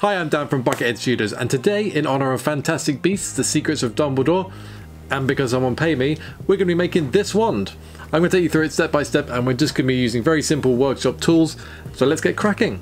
Hi, I'm Dan from Buckethead Studios, and today, in honour of Fantastic Beasts, The Secrets of Dumbledore, and because someone paid me, we're going to be making this wand. I'm going to take you through it step by step, and we're just going to be using very simple workshop tools, so let's get cracking.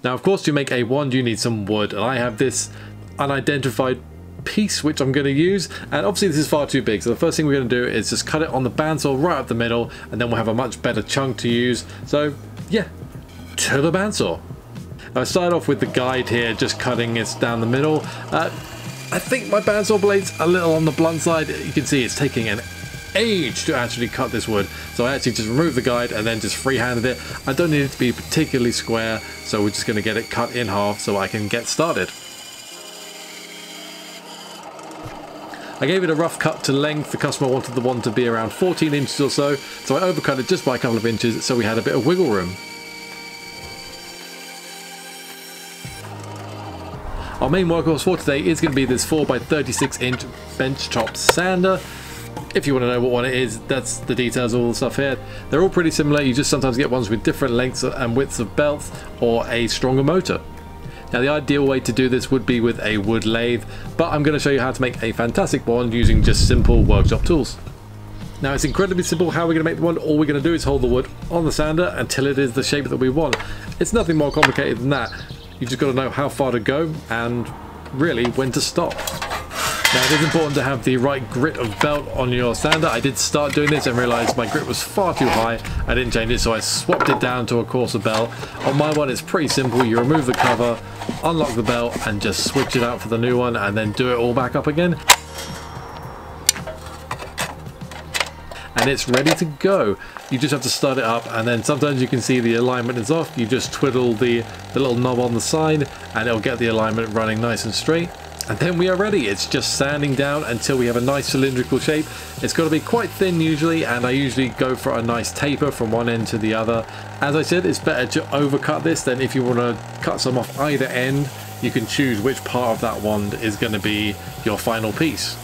Now, of course, to make a wand you need some wood, and I have this unidentified piece which I'm going to use, and obviously this is far too big, so the first thing we're going to do is just cut it on the bandsaw right up the middle, and then we'll have a much better chunk to use. So yeah, to the bandsaw. I start off with the guide here, just cutting it down the middle. I think my bandsaw blade's a little on the blunt side. You can see it's taking an age to actually cut this wood, so I actually just removed the guide and then just freehanded it. I don't need it to be particularly square, so we're just going to get it cut in half so I can get started. I gave it a rough cut to length. The customer wanted the wand to be around 14 inches or so, so I overcut it just by a couple of inches so we had a bit of wiggle room. Our main workhorse for today is going to be this 4x36 inch benchtop sander. If you want to know what one it is, that's the details of all the stuff here. They're all pretty similar, you just sometimes get ones with different lengths and widths of belts or a stronger motor. Now, the ideal way to do this would be with a wood lathe, but I'm going to show you how to make a fantastic wand using just simple workshop tools. Now, it's incredibly simple how we're going to make the wand. All we're going to do is hold the wood on the sander until it is the shape that we want. It's nothing more complicated than that. You've just got to know how far to go and really when to stop. Now, it is important to have the right grit of belt on your sander. I did start doing this and realised my grit was far too high. I didn't change it, so I swapped it down to a coarser belt. On my one, it's pretty simple. You remove the cover, unlock the belt, and just switch it out for the new one, and then do it all back up again. And it's ready to go. You just have to start it up, and then sometimes you can see the alignment is off. You just twiddle the little knob on the side, and it'll get the alignment running nice and straight. And then we are ready. It's just sanding down until we have a nice cylindrical shape. It's got to be quite thin usually, and I usually go for a nice taper from one end to the other. As I said, it's better to overcut this than if you want to cut some off either end. You can choose which part of that wand is going to be your final piece.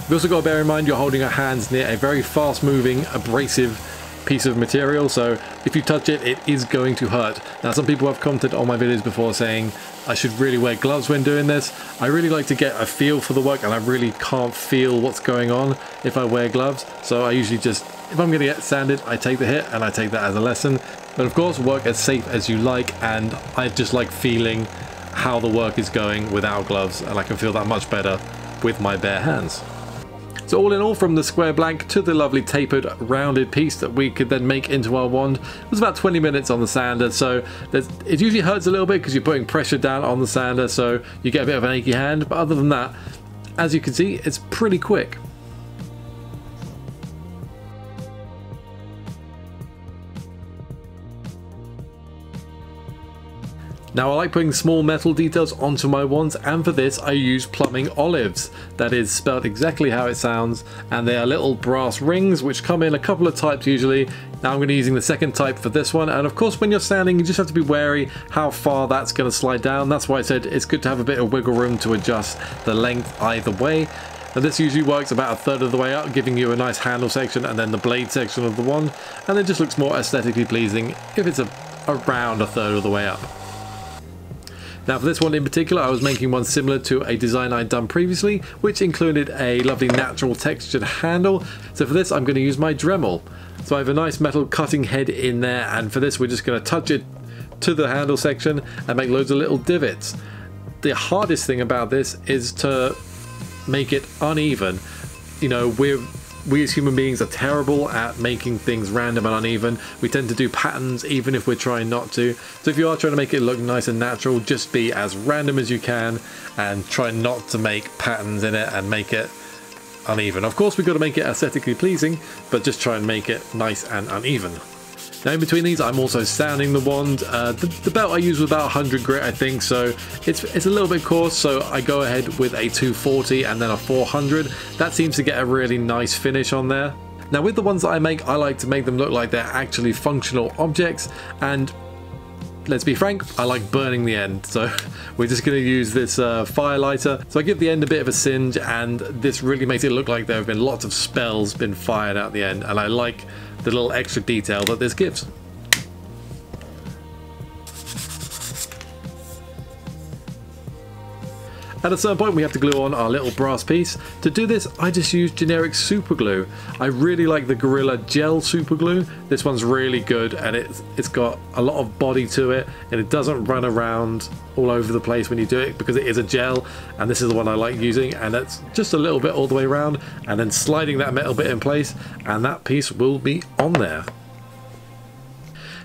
You've also got to bear in mind you're holding your hands near a very fast moving, abrasive piece of material, so if you touch it, it is going to hurt. Now, some people have commented on my videos before saying I should really wear gloves when doing this. I really like to get a feel for the work, and I really can't feel what's going on if I wear gloves, so I usually just, if I'm going to get sanded, I take the hit and I take that as a lesson. But of course, work as safe as you like, and I just like feeling how the work is going without gloves, and I can feel that much better with my bare hands. So all in all, from the square blank to the lovely tapered rounded piece that we could then make into our wand, it was about 20 minutes on the sander. So it usually hurts a little bit because you're putting pressure down on the sander, so you get a bit of an achy hand, but other than that, as you can see, it's pretty quick. Now, I like putting small metal details onto my wands, and for this I use plumbing olives. That is spelled exactly how it sounds, and they are little brass rings which come in a couple of types usually. Now I'm going to be using the second type for this one, and of course when you're sanding you just have to be wary how far that's going to slide down. That's why I said it's good to have a bit of wiggle room to adjust the length either way. Now, this usually works about a third of the way up, giving you a nice handle section and then the blade section of the wand, and it just looks more aesthetically pleasing if it's around a third of the way up. Now, for this one in particular, I was making one similar to a design I'd done previously, which included a lovely natural textured handle. So for this, I'm going to use my Dremel. So I have a nice metal cutting head in there, and for this, we're just going to touch it to the handle section and make loads of little divots. The hardest thing about this is to make it uneven. You know, we as human beings are terrible at making things random and uneven. We tend to do patterns even if we're trying not to. So if you are trying to make it look nice and natural, just be as random as you can and try not to make patterns in it and make it uneven. Of course, we've got to make it aesthetically pleasing, but just try and make it nice and uneven. Now, in between these, I'm also sanding the wand. The belt I use was about 100 grit, I think, so it's a little bit coarse, so I go ahead with a 240 and then a 400. That seems to get a really nice finish on there. Now, with the ones that I like to make them look like they're actually functional objects, and let's be frank, I like burning the end, so we're just going to use this fire lighter. So I give the end a bit of a singe, and this really makes it look like there have been lots of spells been fired at the end, and I like the little extra detail that this gives. At a certain point we have to glue on our little brass piece. To do this I just use generic super glue. I really like the Gorilla Gel super glue. This one's really good, and it's got a lot of body to it, and it doesn't run around all over the place when you do it because it is a gel, and this is the one I like using, and that's just a little bit all the way around and then sliding that metal bit in place, and that piece will be on there.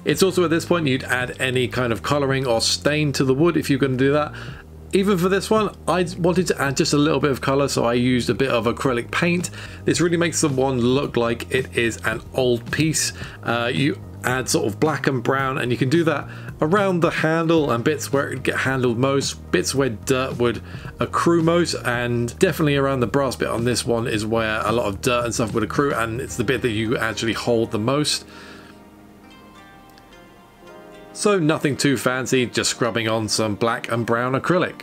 It's also at this point you'd add any kind of colouring or stain to the wood if you're going to do that. Even for this one, I wanted to add just a little bit of colour, so I used a bit of acrylic paint. This really makes the wand look like it is an old piece. You add sort of black and brown, and you can do that around the handle and bits where it would get handled most, bits where dirt would accrue most, and definitely around the brass bit on this one is where a lot of dirt and stuff would accrue, and it's the bit that you actually hold the most. So nothing too fancy, just scrubbing on some black and brown acrylic.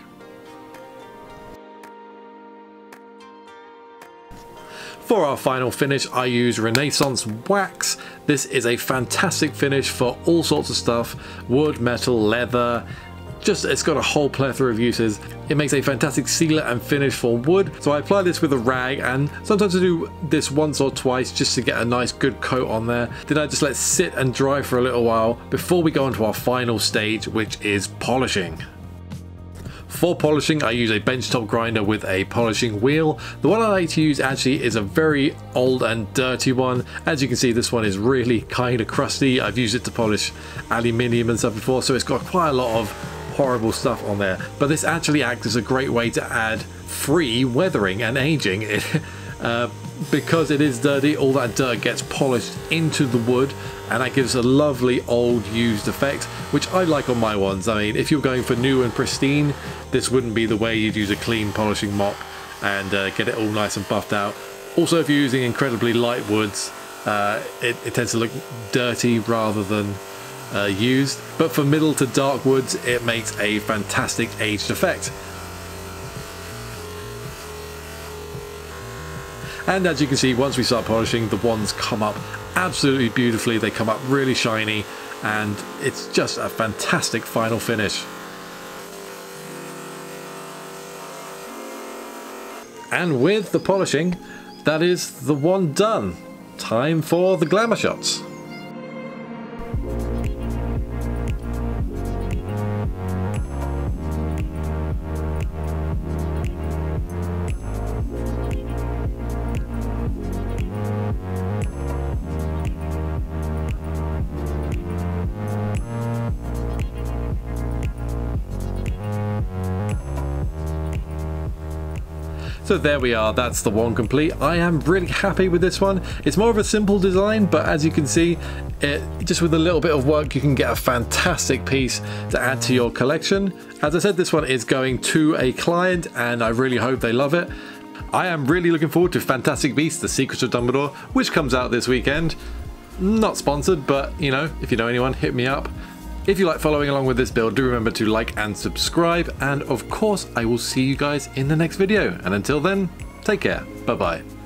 For our final finish I use Renaissance Wax. This is a fantastic finish for all sorts of stuff, wood, metal, leather. It's got a whole plethora of uses. It makes a fantastic sealer and finish for wood. So I apply this with a rag, and sometimes I do this once or twice just to get a nice good coat on there. Then I just let it sit and dry for a little while before we go on to our final stage, which is polishing. For polishing I use a benchtop grinder with a polishing wheel. The one I like to use actually is a very old and dirty one. As you can see, this one is really kind of crusty. I've used it to polish aluminium and stuff before, so it's got quite a lot of horrible stuff on there, but this actually acts as a great way to add free weathering and aging. Because it is dirty, all that dirt gets polished into the wood, and that gives a lovely old used effect, which I like on my ones. I mean, if you're going for new and pristine, this wouldn't be the way you'd use a clean polishing mop and get it all nice and buffed out. Also, if you're using incredibly light woods, it tends to look dirty rather than used, but for middle to dark woods it makes a fantastic aged effect. And as you can see, once we start polishing, the wands come up absolutely beautifully. They come up really shiny, and it's just a fantastic final finish. And with the polishing, that is the wand done. Time for the glamour shots. So there we are, that's the wand complete. I am really happy with this one. It's more of a simple design, but as you can see, just with a little bit of work you can get a fantastic piece to add to your collection. As I said, this one is going to a client, and I really hope they love it. I am really looking forward to Fantastic Beasts: The Secrets of Dumbledore, which comes out this weekend. Not sponsored, but you know, if you know anyone, hit me up. If you like following along with this build, do remember to like and subscribe, and of course I will see you guys in the next video, and until then, take care, bye bye.